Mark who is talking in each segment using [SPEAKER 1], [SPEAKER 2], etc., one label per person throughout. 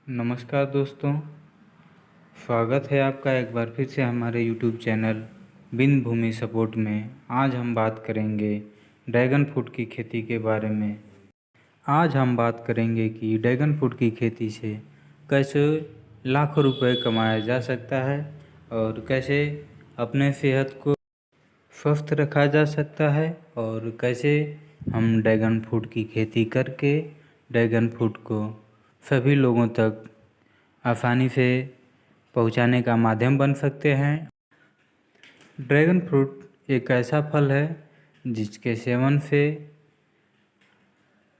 [SPEAKER 1] नमस्कार दोस्तों, स्वागत है आपका एक बार फिर से हमारे यूट्यूब चैनल बिन भूमि सपोर्ट में। आज हम बात करेंगे ड्रैगन फ्रूट की खेती के बारे में। आज हम बात करेंगे कि ड्रैगन फ्रूट की खेती से कैसे लाखों रुपए कमाया जा सकता है और कैसे अपने सेहत को स्वस्थ रखा जा सकता है और कैसे हम ड्रैगन फ्रूट की खेती करके ड्रैगन फ्रूट को सभी लोगों तक आसानी से पहुंचाने का माध्यम बन सकते हैं। ड्रैगन फ्रूट एक ऐसा फल है जिसके सेवन से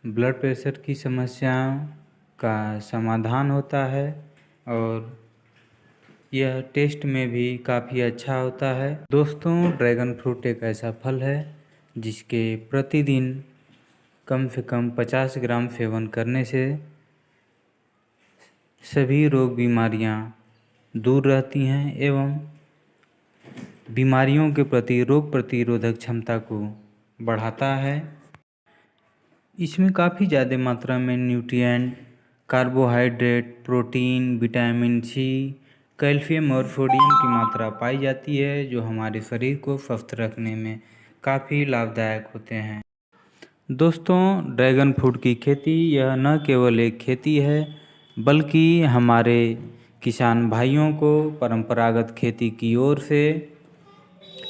[SPEAKER 1] ब्लड प्रेशर की समस्याओं का समाधान होता है और यह टेस्ट में भी काफ़ी अच्छा होता है। दोस्तों, ड्रैगन फ्रूट एक ऐसा फल है जिसके प्रतिदिन कम से कम 50 ग्राम सेवन करने से सभी रोग बीमारियां दूर रहती हैं एवं बीमारियों के प्रति रोग प्रतिरोधक क्षमता को बढ़ाता है। इसमें काफ़ी ज़्यादा मात्रा में nutrient, carbohydrate, protein, vitamin C, calcium और सोडियम की मात्रा पाई जाती है जो हमारे शरीर को स्वस्थ रखने में काफ़ी लाभदायक होते हैं। दोस्तों, ड्रैगन फ्रूट की खेती यह न केवल एक खेती है बल्कि हमारे किसान भाइयों को परंपरागत खेती की ओर से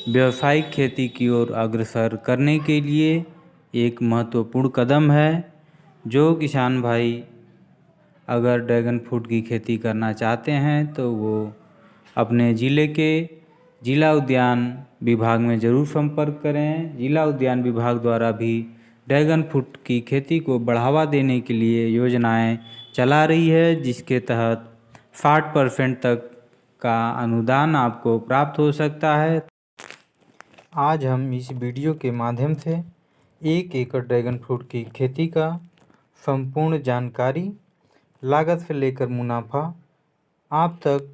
[SPEAKER 1] व्यावसायिक खेती की ओर अग्रसर करने के लिए एक महत्वपूर्ण कदम है। जो किसान भाई अगर ड्रैगन फ्रूट की खेती करना चाहते हैं तो वो अपने ज़िले के जिला उद्यान विभाग में ज़रूर संपर्क करें। जिला उद्यान विभाग द्वारा भी ड्रैगन फ्रूट की खेती को बढ़ावा देने के लिए योजनाएं चला रही है जिसके तहत 60% तक का अनुदान आपको प्राप्त हो सकता है। आज हम इस वीडियो के माध्यम से 1 एकड़ ड्रैगन फ्रूट की खेती का संपूर्ण जानकारी, लागत से लेकर मुनाफा आप तक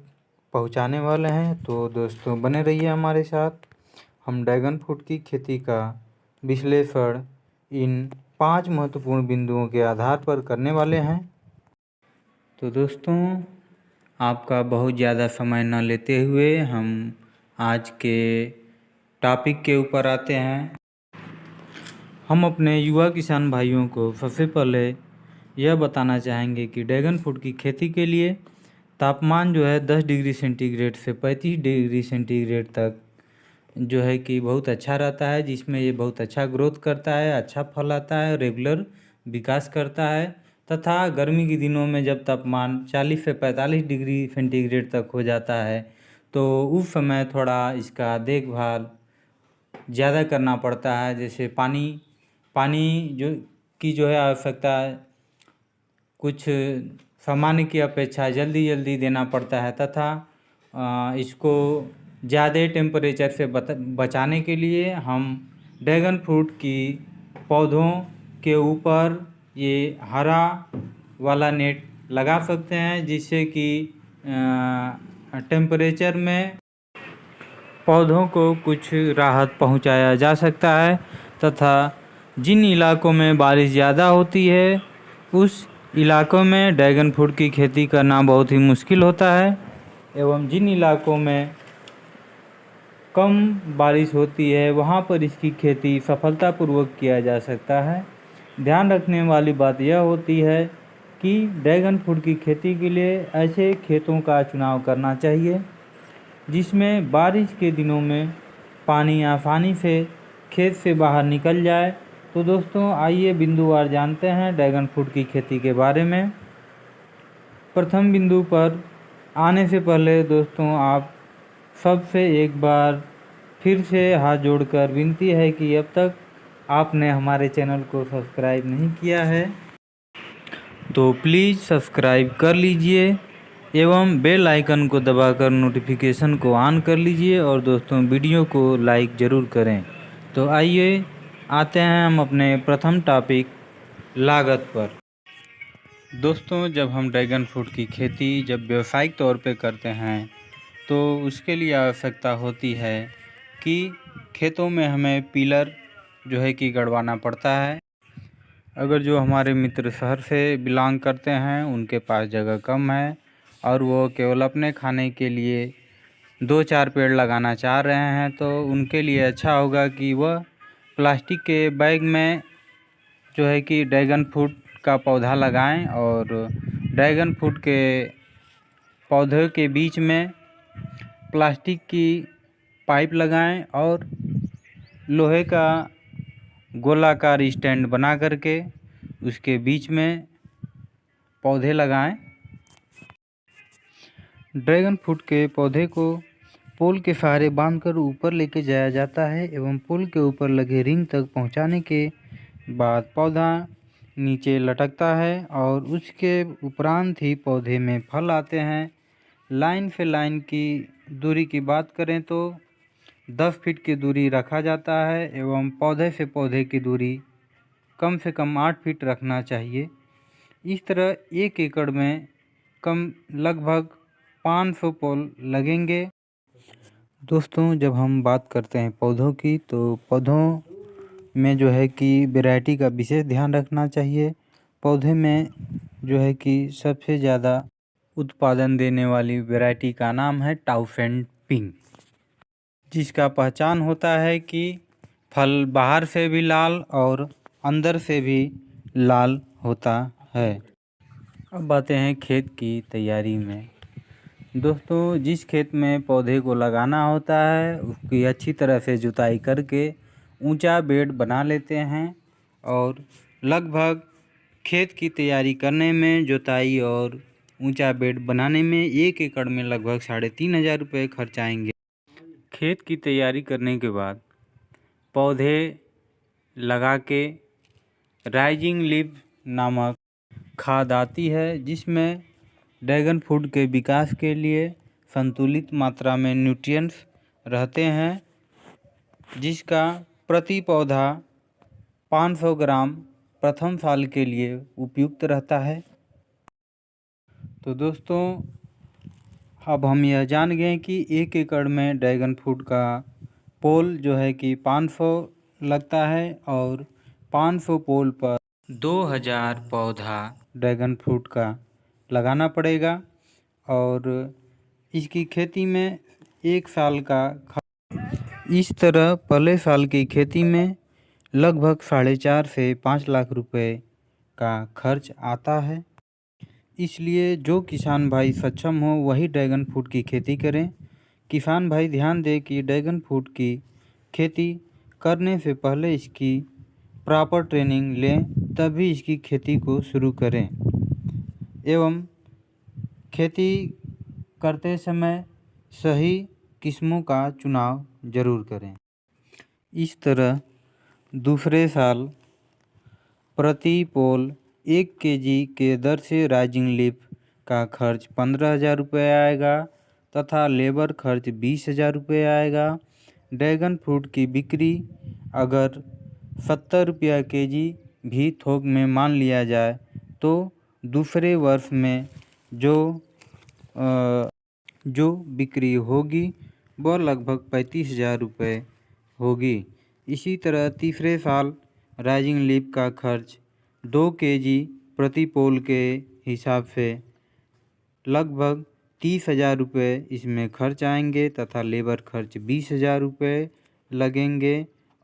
[SPEAKER 1] पहुंचाने वाले हैं। तो दोस्तों, बने रहिए हमारे साथ। हम ड्रैगन फ्रूट की खेती का विश्लेषण इन 5 महत्वपूर्ण बिंदुओं के आधार पर करने वाले हैं। तो दोस्तों, आपका बहुत ज़्यादा समय न लेते हुए हम आज के टॉपिक के ऊपर आते हैं। हम अपने युवा किसान भाइयों को सबसे पहले यह बताना चाहेंगे कि ड्रैगन फ्रूट की खेती के लिए तापमान जो है 10 डिग्री सेंटीग्रेड से 35 डिग्री सेंटीग्रेड तक जो है कि बहुत अच्छा रहता है, जिसमें ये बहुत अच्छा ग्रोथ करता है, अच्छा फल आता है, रेगुलर विकास करता है। तथा गर्मी के दिनों में जब तापमान 40 से 45 डिग्री सेंटीग्रेड तक हो जाता है तो उस समय थोड़ा इसका देखभाल ज़्यादा करना पड़ता है। जैसे पानी जो है आवश्यकता कुछ सामान्य की अपेक्षा जल्दी देना पड़ता है तथा इसको ज़्यादा टेम्परेचर से बचाने के लिए हम ड्रैगन फ्रूट की पौधों के ऊपर ये हरा वाला नेट लगा सकते हैं जिससे कि टेम्परेचर में पौधों को कुछ राहत पहुंचाया जा सकता है। तथा जिन इलाकों में बारिश ज़्यादा होती है उस इलाकों में ड्रैगन फ्रूट की खेती करना बहुत ही मुश्किल होता है एवं जिन इलाकों में कम बारिश होती है वहाँ पर इसकी खेती सफलतापूर्वक किया जा सकता है। ध्यान रखने वाली बात यह होती है कि ड्रैगन फ्रूट की खेती के लिए ऐसे खेतों का चुनाव करना चाहिए जिसमें बारिश के दिनों में पानी आसानी से खेत से बाहर निकल जाए। तो दोस्तों, आइए बिंदुवार जानते हैं ड्रैगन फ्रूट की खेती के बारे में। प्रथम बिंदु पर आने से पहले दोस्तों, आप सबसे एक बार फिर से हाथ जोड़कर विनती है कि अब तक आपने हमारे चैनल को सब्सक्राइब नहीं किया है तो प्लीज़ सब्सक्राइब कर लीजिए एवं बेल आइकन को दबाकर नोटिफिकेशन को ऑन कर लीजिए और दोस्तों वीडियो को लाइक ज़रूर करें। तो आइए आते हैं हम अपने प्रथम टॉपिक लागत पर। दोस्तों, जब हम ड्रैगन फ्रूट की खेती जब व्यावसायिक तौर पे करते हैं तो उसके लिए आवश्यकता होती है कि खेतों में हमें पिलर जो है कि गड़वाना पड़ता है। अगर जो हमारे मित्र शहर से बिलोंग करते हैं उनके पास जगह कम है और वो केवल अपने खाने के लिए 2-4 पेड़ लगाना चाह रहे हैं, तो उनके लिए अच्छा होगा कि वह प्लास्टिक के बैग में जो है कि ड्रैगन फ्रूट का पौधा लगाएं और ड्रैगन फ्रूट के पौधे के बीच में प्लास्टिक की पाइप लगाएं और लोहे का गोलाकार स्टैंड बना करके उसके बीच में पौधे लगाएं। ड्रैगन फ्रूट के पौधे को पोल के सहारे बांधकर ऊपर लेके जाया जाता है एवं पोल के ऊपर लगे रिंग तक पहुंचाने के बाद पौधा नीचे लटकता है और उसके उपरांत ही पौधे में फल आते हैं। लाइन से लाइन की दूरी की बात करें तो 10 फीट की दूरी रखा जाता है एवं पौधे से पौधे की दूरी कम से कम 8 फीट रखना चाहिए। इस तरह 1 एकड़ में लगभग 500 पोल लगेंगे। दोस्तों, जब हम बात करते हैं पौधों की, तो पौधों में जो है कि वैरायटी का विशेष ध्यान रखना चाहिए। पौधे में जो है कि सबसे ज़्यादा उत्पादन देने वाली वैरायटी का नाम है टाउफेन पिंक, जिसका पहचान होता है कि फल बाहर से भी लाल और अंदर से भी लाल होता है। अब आते हैं खेत की तैयारी में। दोस्तों, जिस खेत में पौधे को लगाना होता है उसकी अच्छी तरह से जुताई करके ऊंचा बेड बना लेते हैं और लगभग खेत की तैयारी करने में जुताई और ऊंचा बेड बनाने में 1 एकड़ में लगभग 3,500 रुपये खर्च आएंगे। खेत की तैयारी करने के बाद पौधे लगा के राइजिंग लीफ नामक खाद आती है, जिसमें ड्रैगन फ्रूट के विकास के लिए संतुलित मात्रा में न्यूट्रिएंट्स रहते हैं, जिसका प्रति पौधा 500 ग्राम प्रथम साल के लिए उपयुक्त रहता है। तो दोस्तों, अब हम यह जान गए कि 1 एकड़ में ड्रैगन फ्रूट का पोल जो है कि 500 लगता है और 500 पोल पर 2000 पौधा ड्रैगन फ्रूट का लगाना पड़ेगा और इसकी खेती में 1 साल का इस तरह पहले साल की खेती में लगभग 4.5 से 5 लाख रुपए का खर्च आता है। इसलिए जो किसान भाई सक्षम हो वही ड्रैगन फ्रूट की खेती करें। किसान भाई ध्यान दें कि ड्रैगन फ्रूट की खेती करने से पहले इसकी प्रॉपर ट्रेनिंग लें, तभी इसकी खेती को शुरू करें एवं खेती करते समय सही किस्मों का चुनाव ज़रूर करें। इस तरह दूसरे साल प्रति पोल 1 केजी के दर से राइजिंग लीफ का खर्च 15,000 रुपये आएगा तथा लेबर खर्च 20,000 रुपये आएगा। ड्रैगन फ्रूट की बिक्री अगर 70 रुपया केजी भी थोक में मान लिया जाए तो दूसरे वर्ष में जो बिक्री होगी वह लगभग 35,000 रुपये होगी। इसी तरह तीसरे साल राइजिंग लीफ का खर्च 2 केजी प्रति पोल के हिसाब से लगभग 30,000 रुपये इसमें खर्च आएंगे तथा लेबर खर्च 20,000 रुपये लगेंगे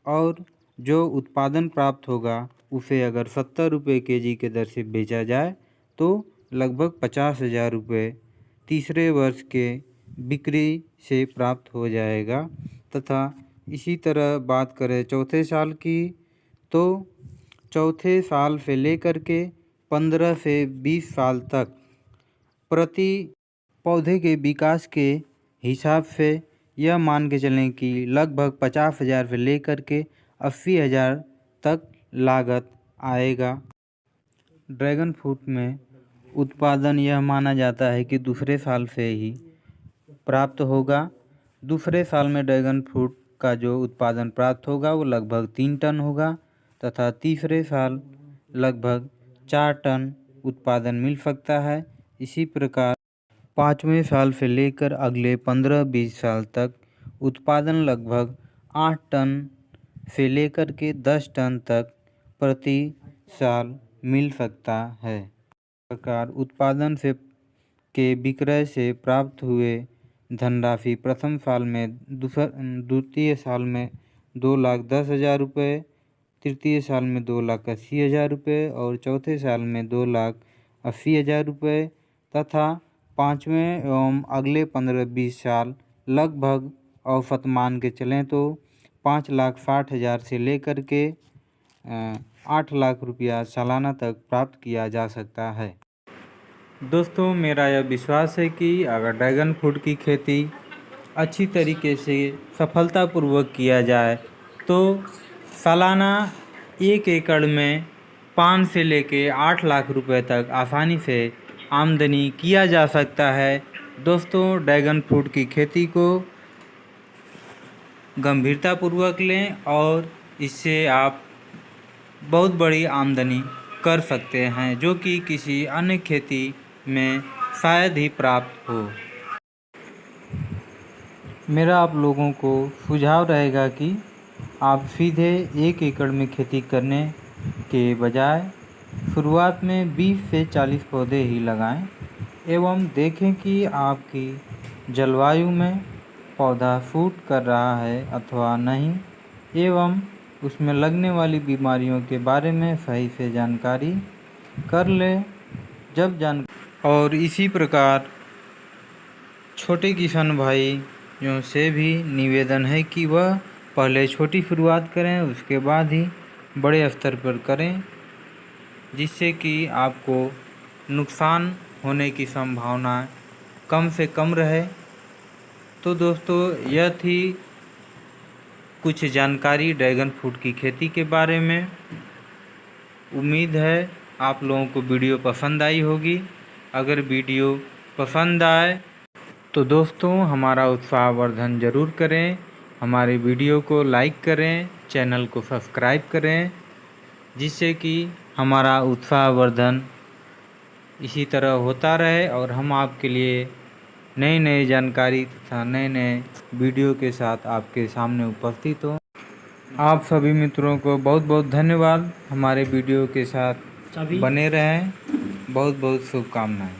[SPEAKER 1] और जो उत्पादन प्राप्त होगा उसे अगर 70 रुपये केजी के दर से बेचा जाए तो लगभग 50,000 रुपये तीसरे वर्ष के बिक्री से प्राप्त हो जाएगा। तथा इसी तरह बात करें चौथे साल की, तो चौथे साल से लेकर के 15 से 20 साल तक प्रति पौधे के विकास के हिसाब से यह मान के चलें कि लगभग 50,000 से लेकर के 80,000 तक लागत आएगा। ड्रैगन फ्रूट में उत्पादन यह माना जाता है कि दूसरे साल से ही प्राप्त होगा। दूसरे साल में ड्रैगन फ्रूट का जो उत्पादन प्राप्त होगा वो लगभग 3 टन होगा तथा तीसरे साल लगभग 4 टन उत्पादन मिल सकता है। इसी प्रकार 5वें साल से लेकर अगले 15-20 साल तक उत्पादन लगभग 8 टन से लेकर के 10 टन तक प्रति साल मिल सकता है। प्रकार उत्पादन से के विक्रय से प्राप्त हुए धनराशि प्रथम साल में द्वितीय साल में 2,10,000 रुपये, तृतीय साल में 2,80,000 रुपये और चौथे साल में 2,80,000 रुपये तथा पाँचवें एवं अगले 15-20 साल लगभग औसत मान के चलें तो 5,60,000 से लेकर के 8 लाख रुपया सालाना तक प्राप्त किया जा सकता है। दोस्तों, मेरा यह विश्वास है कि अगर ड्रैगन फ्रूट की खेती अच्छी तरीके से सफलतापूर्वक किया जाए तो सालाना 1 एकड़ में 5 से लेके 8 लाख रुपए तक आसानी से आमदनी किया जा सकता है। दोस्तों, ड्रैगन फ्रूट की खेती को गंभीरतापूर्वक लें और इससे आप बहुत बड़ी आमदनी कर सकते हैं, जो कि किसी अन्य खेती में शायद ही प्राप्त हो। मेरा आप लोगों को सुझाव रहेगा कि आप सीधे 1 एकड़ में खेती करने के बजाय शुरुआत में 20 से 40 पौधे ही लगाएं एवं देखें कि आपकी जलवायु में पौधा सूट कर रहा है अथवा नहीं एवं उसमें लगने वाली बीमारियों के बारे में सही से जानकारी कर लें। और इसी प्रकार छोटे किसान भाइयों से भी निवेदन है कि वह पहले छोटी शुरुआत करें, उसके बाद ही बड़े स्तर पर करें, जिससे कि आपको नुकसान होने की संभावना कम से कम रहे। तो दोस्तों, यह थी कुछ जानकारी ड्रैगन फ्रूट की खेती के बारे में। उम्मीद है आप लोगों को वीडियो पसंद आई होगी। अगर वीडियो पसंद आए तो दोस्तों हमारा उत्साहवर्धन ज़रूर करें, हमारे वीडियो को लाइक करें, चैनल को सब्सक्राइब करें, जिससे कि हमारा उत्साहवर्धन इसी तरह होता रहे और हम आपके लिए नई नई जानकारी तथा नए नए वीडियो के साथ आपके सामने उपस्थित हो। आप सभी मित्रों को बहुत बहुत धन्यवाद। हमारे वीडियो के साथ बने रहें। बहुत बहुत शुभकामनाएं।